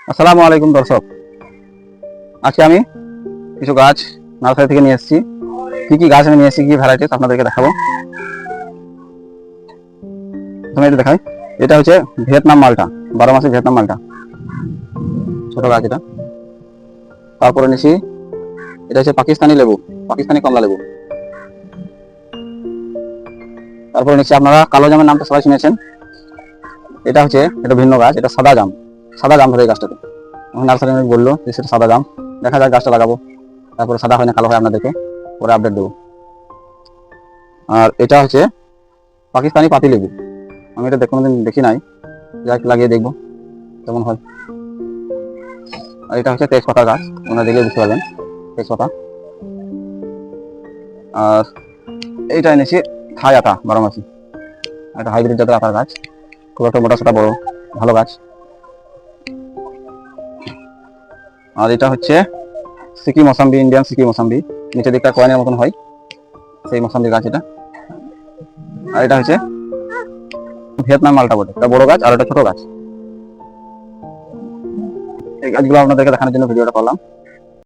আসসালামু আলাইকুম দর্শক, আজকে আমি কিছু গাছ নার্সারি থেকে নিয়ে এসেছি। কি কি গাছ আমি নিয়ে এসেছি, কি ভ্যারাইটিস আপনাদেরকে দেখাবো। প্রথমে এটা দেখাই, এটা হচ্ছে ভিয়েতনাম মালটা, 12 মাসের ভিয়েতনাম মালটা, ছোট গাছ এটা। তারপরে নিচ্ছি এটা হচ্ছে পাকিস্তানি লেবু, পাকিস্তানি কমলা লেবু। তারপরে নিচ্ছি আপনারা কালো জামের নামটা সবাই শুনেছেন, এটা ভিন্ন গাছ, এটা সাদা জাম, সাদা জাম ধরে এই গাছটাতে। নার্সারি আমি বললো যে সেটা সাদা জাম, দেখা যাক গাছটা লাগাবো, তারপরে সাদা হয় না কালো হয় আপনাদেরকে পরে আপডেট দেবো। আর এটা হচ্ছে পাকিস্তানি পাতি লেবু, আমি এটা কোনোদিন দেখি নাই, যাক লাগিয়ে দেখবো কেমন হয়। আর এটা হচ্ছে তেজপাতা গাছ, ওনারা দেখলে বুঝতে পারবেন তেজপাতা। আর এইটা এনেছি থাই আতা, 12 মাসি, একটা হাইব্রিড জাতের আতার গাছ, খুব একটা মোটা সোটা বড় ভালো গাছ। আর এটা হচ্ছে সিকি মৌসাম্বি, ইন্ডিয়ান সিকি মৌসাম্বি, নিচের দিকটা কয়েনের মতন হয় সেই মৌসাম্বির গাছ এটা। আর এটা হচ্ছে ভিয়েতনাম মালটা বটে, এটা বড় গাছ আর এটা ছোট গাছ। এই গাছগুলো আপনাদেরকে দেখানোর জন্য ভিডিওটা করলাম।